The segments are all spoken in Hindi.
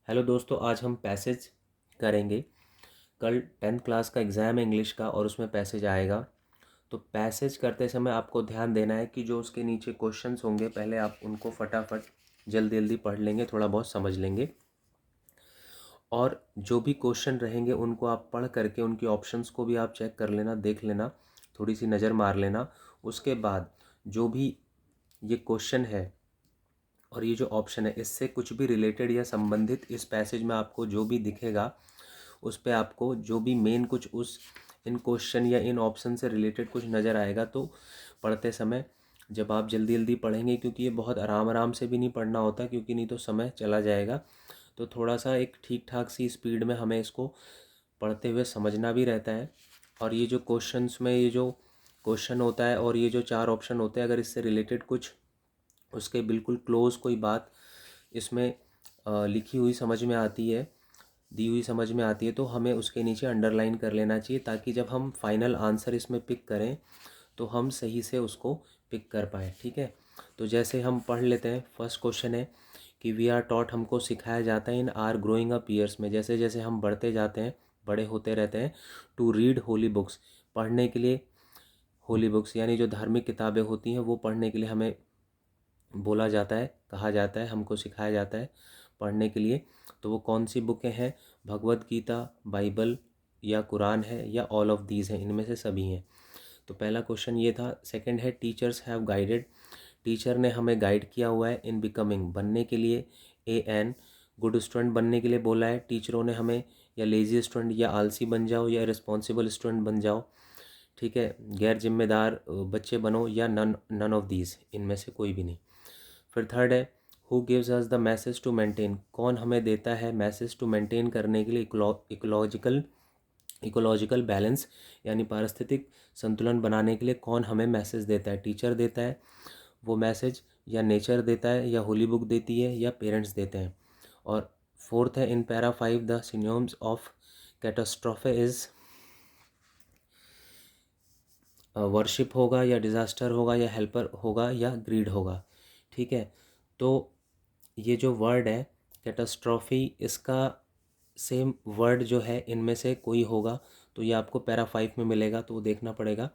हेलो दोस्तों, आज हम पैसेज करेंगे। कल 10th क्लास का एग्ज़ाम है इंग्लिश का और उसमें पैसेज आएगा। तो पैसेज करते समय आपको ध्यान देना है कि जो उसके नीचे क्वेश्चंस होंगे पहले आप उनको फटाफट जल्दी जल्दी पढ़ लेंगे, थोड़ा बहुत समझ लेंगे। और जो भी क्वेश्चन रहेंगे उनको आप पढ़ करके उनकी ऑप्शंस को भी आप चेक कर लेना, देख लेना, थोड़ी सी नज़र मार लेना। उसके बाद जो भी ये क्वेश्चन है और ये जो ऑप्शन है इससे कुछ भी रिलेटेड या संबंधित इस पैसेज में आपको जो भी दिखेगा उस पे आपको जो भी मेन कुछ उस इन क्वेश्चन या इन ऑप्शन से रिलेटेड कुछ नज़र आएगा तो पढ़ते समय जब आप जल्दी जल्दी पढ़ेंगे, क्योंकि ये बहुत आराम आराम से भी नहीं पढ़ना होता, क्योंकि नहीं तो समय चला जाएगा। तो थोड़ा सा एक ठीक ठाक सी स्पीड में हमें इसको पढ़ते हुए समझना भी रहता है। और ये जो क्वेश्चंस में ये जो क्वेश्चन होता है और ये जो 4 ऑप्शन होते हैं, अगर इससे रिलेटेड कुछ उसके बिल्कुल क्लोज कोई बात इसमें लिखी हुई समझ में आती है, दी हुई समझ में आती है, तो हमें उसके नीचे अंडरलाइन कर लेना चाहिए, ताकि जब हम फाइनल आंसर इसमें पिक करें तो हम सही से उसको पिक कर पाएँ। ठीक है, तो जैसे हम पढ़ लेते हैं। फर्स्ट क्वेश्चन है कि वी आर टॉट, हमको सिखाया जाता है in our growing up years में, जैसे जैसे हम बढ़ते जाते हैं, बड़े होते रहते हैं, टू रीड होली बुक्स, पढ़ने के लिए होली बुक्स यानी जो धार्मिक किताबें होती हैं वो पढ़ने के लिए हमें बोला जाता है, कहा जाता है, हमको सिखाया जाता है पढ़ने के लिए। तो वो कौन सी बुकें हैं? भगवत गीता, बाइबल या कुरान है या ऑल ऑफ दीज हैं, इनमें से सभी हैं। तो पहला क्वेश्चन ये था। सेकंड है टीचर्स हैव गाइडेड, टीचर ने हमें गाइड किया हुआ है इन बिकमिंग, बनने के लिए। ए एन, गुड स्टूडेंट बनने के लिए बोला है टीचरों ने हमें, या लेजी स्टूडेंट, या आलसी बन जाओ, या रिस्पॉन्सिबल स्टूडेंट बन जाओ। ठीक है, गैर जिम्मेदार बच्चे बनो, या नन ऑफ दीज, इनमें से कोई भी नहीं। फिर थर्ड है who gives us the message to maintain, कौन हमें देता है मैसेज टू मेंटेन करने के लिए इकोलॉजिकल बैलेंस यानी पारिस्थितिक संतुलन बनाने के लिए कौन हमें मैसेज देता है? टीचर देता है वो मैसेज, या नेचर देता है, या होली बुक देती है, या पेरेंट्स देते हैं। और फोर्थ है in para 5 the synonyms of catastrophe is, worship होगा, या डिज़ास्टर होगा, या हेल्पर होगा, या ग्रीड होगा। ठीक है, तो ये जो वर्ड है कैटास्ट्रॉफी, इसका सेम वर्ड जो है इनमें से कोई होगा, तो ये आपको पैरा 5 में मिलेगा, तो वो देखना पड़ेगा।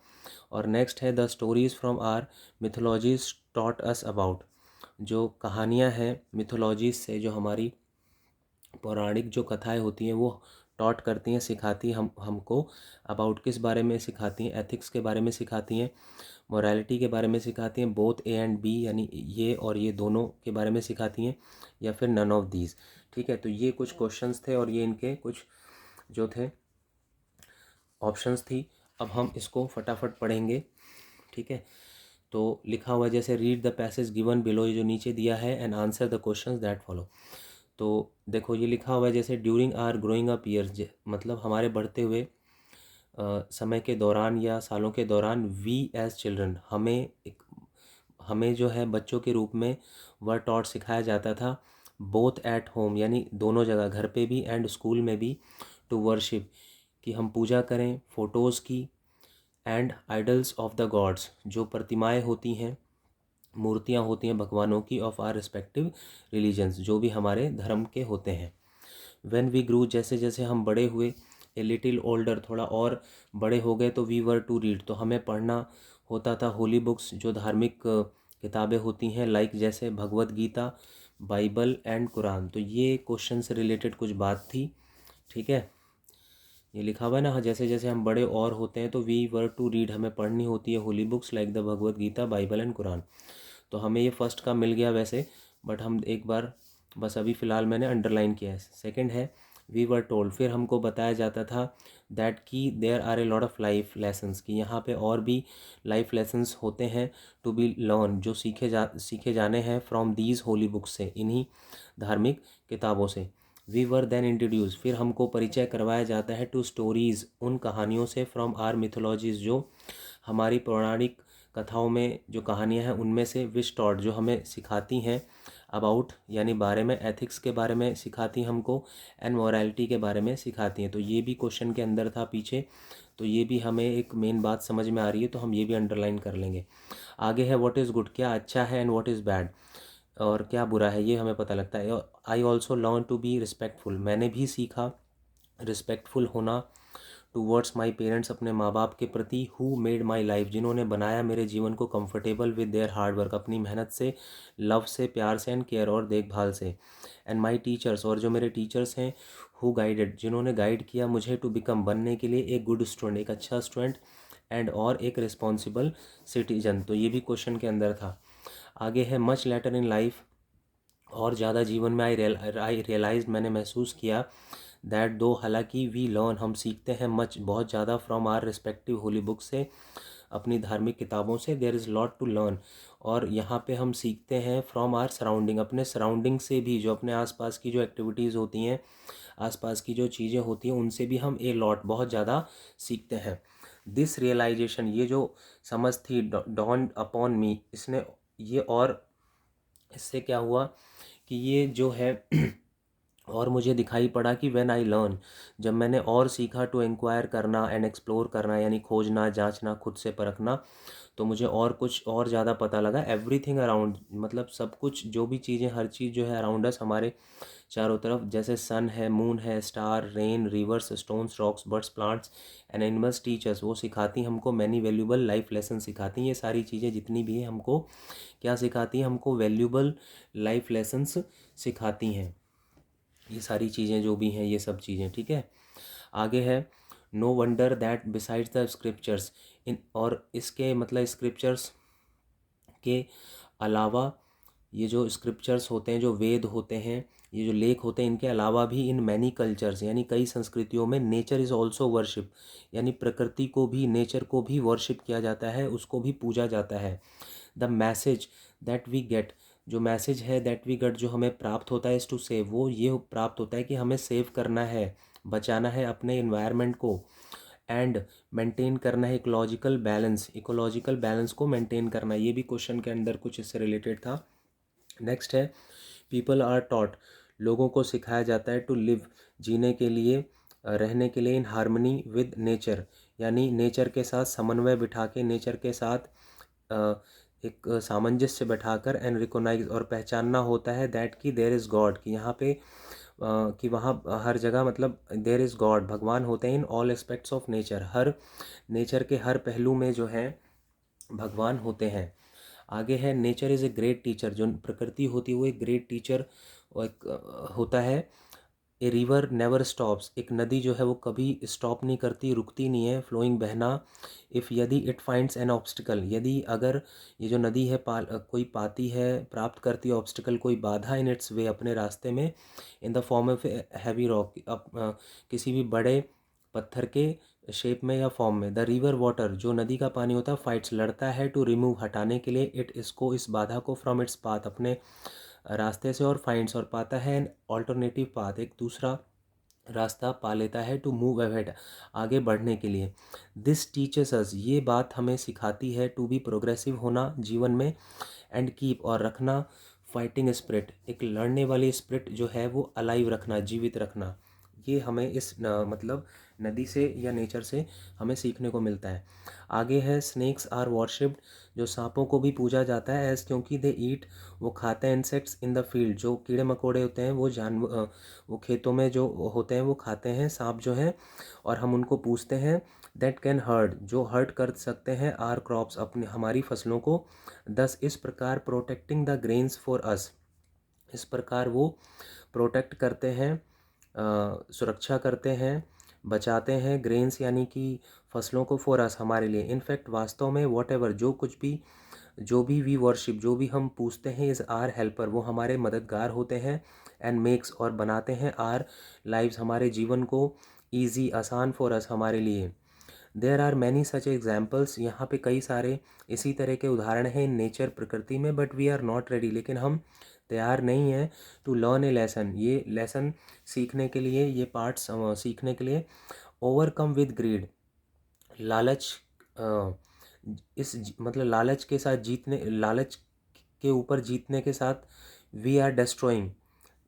और नेक्स्ट है the stories from our mythologies taught us about, जो कहानियाँ हैं मिथोलॉजीज से, जो हमारी पौराणिक जो कथाएं होती हैं वो टॉट करती हैं, सिखाती हैं हमको। अबाउट किस बारे में सिखाती हैं? एथिक्स के बारे में सिखाती हैं, मोरालिटी के बारे में सिखाती हैं, बोथ ए एंड बी यानी ये और ये दोनों के बारे में सिखाती हैं, या फिर नन ऑफ दीज। ठीक है, तो ये कुछ क्वेश्चंस थे और ये इनके कुछ जो थे ऑप्शंस थी। अब हम इसको फटाफट पढ़ेंगे। ठीक है, तो लिखा हुआ है जैसे read the passage given below, ये जो नीचे दिया है, and answer the questions that follow. तो देखो ये लिखा हुआ है जैसे during our growing up years, मतलब हमारे बढ़ते हुए समय के दौरान या सालों के दौरान, वी एज चिल्ड्रन, हमें जो है बच्चों के रूप में वह टॉट सिखाया जाता था, बोथ एट होम यानी दोनों जगह, घर पे भी एंड स्कूल में भी, टू वर्शिप कि हम पूजा करें फ़ोटोज़ की, and idols of the gods, जो प्रतिमाएं होती हैं, मूर्तियां होती हैं भगवानों की, ऑफ आर रिस्पेक्टिव रिलीजन्स, जो भी हमारे धर्म के होते हैं। व्हेन वी ग्रू, जैसे जैसे हम बड़े हुए, ए लिटिल ओल्डर, थोड़ा और बड़े हो गए, तो वी वर टू रीड, तो हमें पढ़ना होता था होली बुक्स, जो धार्मिक किताबें होती हैं, लाइक जैसे भगवत गीता, बाइबल एंड कुरान। तो ये क्वेश्चन से रिलेटेड कुछ बात थी। ठीक है, ये लिखा हुआ है ना, हाँ, जैसे जैसे हम बड़े और होते हैं तो वी वर टू रीड, हमें पढ़नी होती है holy books like the Bhagavad Gita, Bible and Quran. तो हमें ये फर्स्ट का मिल गया वैसे, बट हम एक बार बस अभी फ़िलहाल मैंने अंडरलाइन किया है। सेकंड है वी वर टोल्ड, फिर हमको बताया जाता था दैट कि there are a lot of life lessons, कि यहाँ पे और भी लाइफ लेसन्स होते हैं, टू बी लर्न, जो सीखे जाने हैं, फ्रॉम दीज होली बुक्स से, इन्हीं धार्मिक किताबों से। वी वर देन इंट्रोड्यूस, फिर हमको परिचय करवाया जाता है, टू स्टोरीज़, उन कहानियों से, फ्रॉम आर मिथोलॉजीज़, जो हमारी पौराणिक कथाओं में जो कहानियाँ हैं उनमें से, विच टॉट, जो हमें सिखाती हैं, अबाउट यानी बारे में, एथिक्स के बारे में सिखाती हमको, एंड मोरालिटी के बारे में सिखाती हैं। तो ये भी क्वेश्चन के अंदर था पीछे, तो ये भी हमें एक मेन बात समझ में आ रही है, तो हम ये भी अंडरलाइन कर लेंगे। आगे है व्हाट इज़ गुड, क्या अच्छा है, एंड व्हाट इज़ बैड, और क्या बुरा है ये हमें पता लगता है। I also learn to be respectful, मैंने भी सीखा रिस्पेक्टफुल होना टूवर्ड्स माई पेरेंट्स, अपने माँ बाप के प्रति, हु मेड माई लाइफ, जिन्होंने बनाया मेरे जीवन को comfortable with their hard work, अपनी मेहनत से, लव से, प्यार से, एंड केयर और देखभाल से। एंड माई टीचर्स, और जो मेरे टीचर्स हैं, हु गाइडेड, जिन्होंने गाइड किया मुझे टू बिकम, बनने के लिए एक गुड स्टूडेंट, एक अच्छा स्टूडेंट, एंड और एक रिस्पॉन्सिबल सिटीजन। तो ये भी क्वेश्चन के अंदर था। आगे है मच लेटर इन लाइफ, और ज़्यादा जीवन में आई रियलाइज, मैंने महसूस किया, दैट दो, हालांकि वी लर्न, हम सीखते हैं, मच, बहुत ज़्यादा, from our respective holy book से, अपनी धार्मिक किताबों से, there is lot to learn, और यहाँ पे हम सीखते हैं फ्रॉम आर सराउंडिंग, अपने सराउंडिंग से भी, जो अपने आसपास की जो एक्टिविटीज़ होती हैं, आसपास की जो चीज़ें होती हैं, उनसे भी हम ए लॉट, बहुत ज़्यादा सीखते हैं। दिस रियलाइजेशन, ये जो समझ थी, डॉन अपॉन मी, इसने ये, और इससे क्या हुआ कि ये जो है और मुझे दिखाई पड़ा कि व्हेन आई लर्न, जब मैंने और सीखा, टू इंक्वायर करना एंड एक्सप्लोर करना, यानी खोजना, जांचना, खुद से परखना, तो मुझे और कुछ और ज़्यादा पता लगा। एवरीथिंग अराउंड, मतलब सब कुछ, जो भी चीज़ें, हर चीज़ जो है अराउंड अस, हमारे चारों तरफ, जैसे सन है, मून है, star, rain, reverse, stones, rocks, birds, plants and animals, teachers, वो सिखाती हमको मैनी वैल्यूबल लाइफ लेसन सिखाती हैं। ये सारी चीज़ें जितनी भी हैं हमको क्या सिखाती हैं, हमको वैल्यूबल लाइफ लेसन्स सिखाती हैं, ये सारी चीज़ें जो भी हैं, ये सब चीज़ें, ठीक है। आगे है, no wonder that besides the scriptures, in, और इसके मतलब स्क्रिप्चर्स के अलावा, ये जो स्क्रिप्चर्स होते हैं, जो वेद होते हैं, ये जो लेख होते हैं, इनके अलावा भी, इन मैनी कल्चर्स, यानी कई संस्कृतियों में, नेचर इज़ ऑल्सो वर्शिप, यानी प्रकृति को भी, नेचर को भी वर्शिप किया जाता है, उसको भी पूजा जाता है। The message that we get, जो मैसेज है, दैट वी गेट, जो हमें प्राप्त होता है, इज़ टू सेव, वो ये प्राप्त होता है कि हमें सेव करना है, बचाना है अपने इन्वायरमेंट को, एंड मेंटेन करना है इकोलॉजिकल बैलेंस, इकोलॉजिकल बैलेंस को मेंटेन करना है। ये भी क्वेश्चन के अंदर कुछ इससे रिलेटेड था। नेक्स्ट है, पीपल आर टॉट, लोगों को सिखाया जाता है, टू लिव, जीने के लिए, रहने के लिए, इन हार्मनी विद नेचर, यानी नेचर के साथ समन्वय बिठा के, नेचर के साथ एक सामंजस्य बैठाकर, एंड रिकोनाइज, और पहचानना होता है, दैट कि देयर इज़ गॉड, कि यहाँ पे कि वहाँ हर जगह, मतलब देयर इज़ गॉड, भगवान होते हैं, in all aspects of nature, her nature के हर पहलू में जो है भगवान होते हैं। आगे है, nature is a great teacher, जो प्रकृति होती है वो एक ग्रेट टीचर होता है। ए रिवर नेवर स्टॉप्स, एक नदी जो है वो कभी स्टॉप नहीं करती, रुकती नहीं है, फ्लोइंग, बहना। इफ़, यदि, इट फाइंड्स एन ऑब्स्टिकल, यदि, अगर ये जो नदी है कोई पाती है, प्राप्त करती है ऑब्स्टिकल, कोई बाधा, इन इट्स वे, अपने रास्ते में, in the form of heavy rock, किसी भी बड़े पत्थर के शेप में या फॉर्म में। द रिवर वाटर, जो नदी का पानी होता है, फाइट्स, लड़ता है, टू रिमूव, हटाने के लिए, इट, इसको, इस बाधा को, फ्रॉम इट्स पाथ, अपने रास्ते से, और फाइंड्स, और पाता है, एन ऑल्टरनेटिव पाथ, एक दूसरा रास्ता पा लेता है, टू मूव अहेड, आगे बढ़ने के लिए। दिस टीचर्स अस, ये बात हमें सिखाती है, टू बी प्रोग्रेसिव, होना जीवन में, एंड कीप, और रखना, फाइटिंग स्पिरिट, एक लड़ने वाली स्पिरिट जो है वो अलाइव रखना, जीवित रखना। ये हमें इस मतलब नदी से या नेचर से हमें सीखने को मिलता है। आगे है, स्नेक्स आर वर्शिप्ड, जो सांपों को भी पूजा जाता है, एज, क्योंकि दे ईट, वो खाते हैं, इंसेक्ट्स इन द फील्ड, जो कीड़े मकोड़े होते हैं वो जानवर, वो खेतों में जो होते हैं वो खाते हैं, सांप जो है, और हम उनको पूछते हैं, दैट कैन हर्ट, जो हर्ट कर सकते हैं, आर क्रॉप्स, अपने, हमारी फसलों को, दस, इस प्रकार, protecting the grains for us, इस प्रकार वो प्रोटेक्ट करते हैं, सुरक्षा करते हैं, बचाते हैं, ग्रेन्स यानी कि फसलों को, फॉर अस, हमारे लिए, इनफैक्ट, वास्तव में, वॉट एवर, जो भी वी वर्शिप, जो भी हम पूछते हैं, इज़ आर हेल्पर, वो हमारे मददगार होते हैं, एंड मेक्स, और बनाते हैं, आर लाइव्स, हमारे जीवन को, ईजी, आसान, फॉर अस, हमारे लिए। There are many such examples, यहाँ पे कई सारे इसी तरह के उदाहरण हैं, इन नेचर, प्रकृति में, but we are not ready, लेकिन हम तैयार नहीं हैं, टू लर्न ए लेसन, ये लेसन सीखने के लिए, ये पार्ट्स सीखने के लिए। ओवरकम विद ग्रीड, लालच, मतलब लालच के साथ जीतने, लालच के ऊपर जीतने के साथ, वी आर डिस्ट्रॉइंग,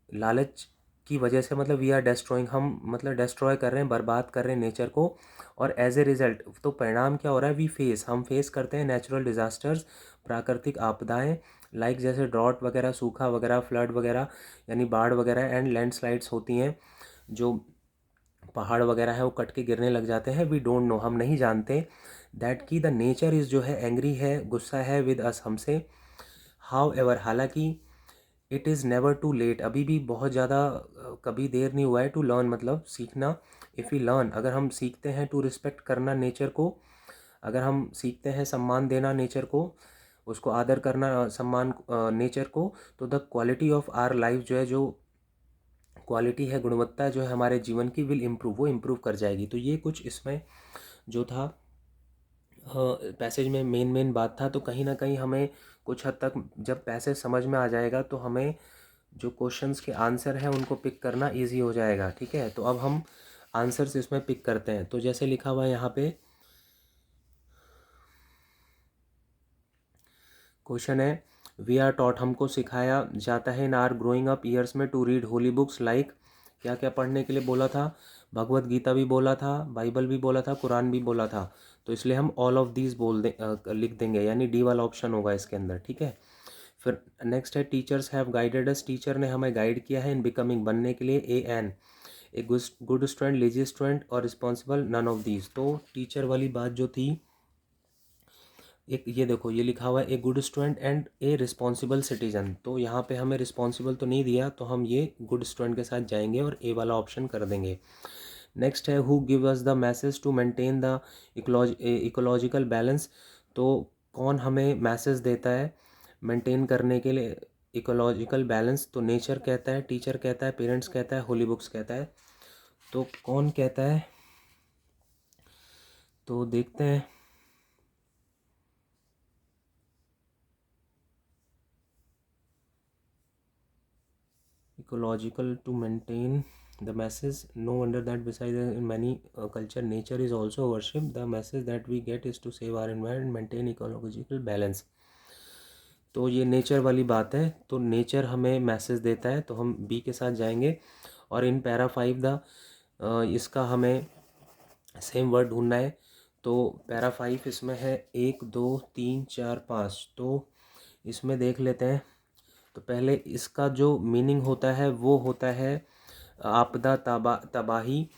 लालच की वजह से, मतलब वी आर डिस्ट्रॉइंग, हम मतलब डिस्ट्रॉय कर रहे हैं, बर्बाद कर रहे हैं नेचर को, और एज ए रिजल्ट, तो परिणाम क्या हो रहा है, वी फेस, हम फेस करते हैं, नेचुरल डिज़ास्टर्स, प्राकृतिक आपदाएं, लाइक जैसे ड्रॉट वगैरह, सूखा वगैरह, फ्लड वगैरह यानी बाढ़ वगैरह, एंड लैंडस्लाइड्स होती हैं, जो पहाड़ वगैरह है वो कट के गिरने लग जाते हैं। वी डोंट नो, हम नहीं जानते दैट की द नेचर इज़ जो है एंग्री है, गुस्सा है विद अस, हमसे। हाउ एवर, हालांकि it is never too late, अभी भी बहुत ज़्यादा कभी देर नहीं हुआ है, टू लर्न मतलब सीखना। इफ़ यू लर्न, अगर हम सीखते हैं, टू रिस्पेक्ट करना नेचर को, अगर हम सीखते हैं सम्मान देना नेचर को, उसको आदर करना, सम्मान नेचर को, तो the quality of our life जो है, जो क्वालिटी है, गुणवत्ता जो है हमारे जीवन की, विल इम्प्रूव, वो इम्प्रूव कर जाएगी। तो ये कुछ इसमें जो था पैसेज में मेन मेन बात था। तो कहीं ना कहीं हमें कुछ हद तक जब पैसेज समझ में आ जाएगा तो हमें जो क्वेश्चंस के आंसर हैं उनको पिक करना इजी हो जाएगा। ठीक है, तो अब हम आंसर्स इसमें पिक करते हैं। तो जैसे लिखा हुआ है यहाँ पे, क्वेश्चन है, वी आर टॉट, हमको सिखाया जाता है in our growing up years में to read holy books like, क्या क्या पढ़ने के लिए बोला था, भगवत गीता भी बोला था, बाइबल भी बोला था, कुरान भी बोला था। तो इसलिए हम ऑल ऑफ दीज लिख देंगे, यानी डी वाला ऑप्शन होगा इसके अंदर। ठीक है, फिर नेक्स्ट है, teachers have guided us, teacher ने हमें गाइड किया है इन बिकमिंग, बनने के लिए, a good student, lazy student और रिस्पॉन्सिबल, नन ऑफ दीज। तो टीचर वाली बात जो थी, एक ये देखो ये लिखा हुआ है, a good student and A responsible citizen. तो यहाँ पे हमें रिस्पॉन्सिबल तो नहीं दिया, तो हम ये गुड स्टूडेंट के साथ जाएंगे और ए वाला ऑप्शन कर देंगे। नेक्स्ट है, who give us the message to maintain the ecological balance. तो कौन हमें मैसेज देता है मेंटेन करने के लिए इकोलॉजिकल बैलेंस? तो नेचर कहता है, टीचर कहता है, पेरेंट्स कहता है, होली बुक्स कहता है। तो कौन कहता है, तो देखते हैं। Ecological to maintain the message, no wonder that besides in many culture nature is also worship, the message that we get is to save our environment, maintain ecological balance। तो ये नेचर वाली बात है, तो नेचर हमें मैसेज देता है, तो हम बी के साथ जाएंगे। और इन पैरा 5 द इसका हमें सेम वर्ड ढूंढना है। तो पैरा 5 इसमें है 1 2 3 4 5। तो इसमें देख लेते हैं। तो पहले इसका जो मीनिंग होता है वो होता है आपदा, तबाही।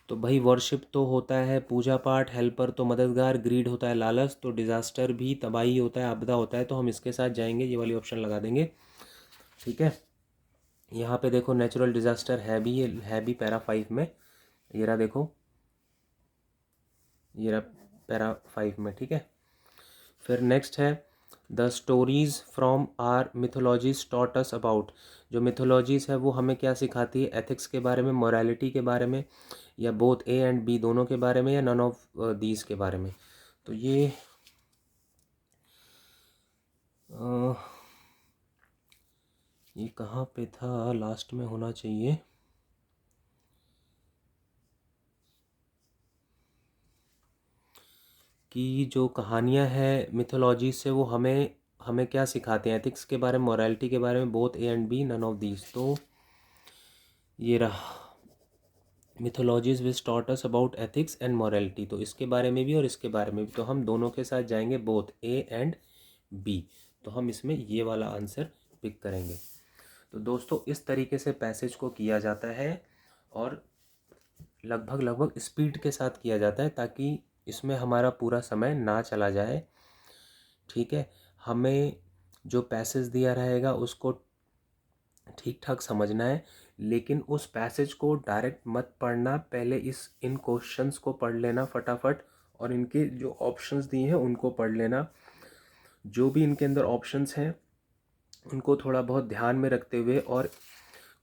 तो भाई वर्शिप तो होता है पूजा पाठ, हेल्पर तो मददगार, ग्रीड होता है लालच, तो डिज़ास्टर भी तबाही होता है, आपदा होता है। तो हम इसके साथ जाएंगे, ये वाली ऑप्शन लगा देंगे। ठीक है, यहाँ पे देखो नेचुरल डिज़ास्टर है भी, ये है भी पैरा 5 में, ये रहा देखो, ये रहा पैरा 5 में। ठीक है, फिर नेक्स्ट है, the stories from our mythologies taught us about. जो मिथोलॉजीज है वो हमें क्या सिखाती है, एथिक्स के बारे में, मोरालिटी के बारे में, या बोथ ए एंड बी दोनों के बारे में, या नन ऑफ दीज के बारे में। तो ये कहाँ पे था, लास्ट में होना चाहिए। कि जो कहानियाँ हैं मिथोलॉजी से वो हमें हमें क्या सिखाते हैं, एथिक्स के बारे में, मोरालिटी के बारे में, both A and B, none of these. तो ये रहा, mythologies which taught us about ethics and morality. तो इसके बारे में भी और इसके बारे में भी, तो हम दोनों के साथ जाएंगे, बोथ ए एंड बी। तो हम इसमें ये वाला आंसर पिक करेंगे। तो दोस्तों इस तरीके से पैसेज को किया जाता है और लगभग स्पीड के साथ किया जाता है, ताकि इसमें हमारा पूरा समय ना चला जाए। ठीक है, हमें जो पैसेज दिया रहेगा उसको ठीक ठाक समझना है, लेकिन उस पैसेज को डायरेक्ट मत पढ़ना, पहले इन क्वेश्चंस को पढ़ लेना फटाफट, और इनके जो ऑप्शंस दिए हैं उनको पढ़ लेना। जो भी इनके अंदर ऑप्शंस हैं उनको थोड़ा बहुत ध्यान में रखते हुए और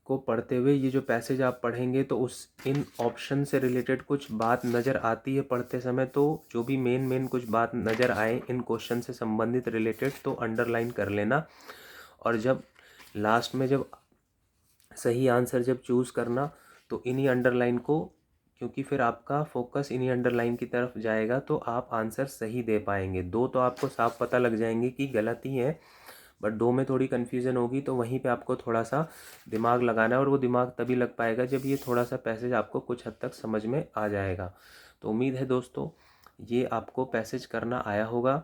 को पढ़ते हुए, ये जो पैसेज आप पढ़ेंगे तो उस इन ऑप्शन से रिलेटेड कुछ बात नज़र आती है पढ़ते समय, तो जो भी मेन कुछ बात नज़र आए इन क्वेश्चन से संबंधित रिलेटेड, तो अंडरलाइन कर लेना। और जब लास्ट में जब सही आंसर जब चूज़ करना, तो इन्हीं अंडरलाइन को, क्योंकि फिर आपका फोकस इन्हीं अंडरलाइन की तरफ जाएगा, तो आप आंसर सही दे पाएंगे। दो तो आपको साफ पता लग जाएंगे कि गलत ही है, बट दो में थोड़ी कन्फ्यूज़न होगी, तो वहीं पे आपको थोड़ा सा दिमाग लगाना है, और वो दिमाग तभी लग पाएगा जब ये थोड़ा सा पैसेज आपको कुछ हद तक समझ में आ जाएगा। तो उम्मीद है दोस्तों ये आपको पैसेज करना आया होगा,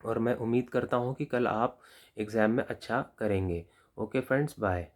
और मैं उम्मीद करता हूँ कि कल आप एग्ज़ाम में अच्छा करेंगे। Okay friends, bye.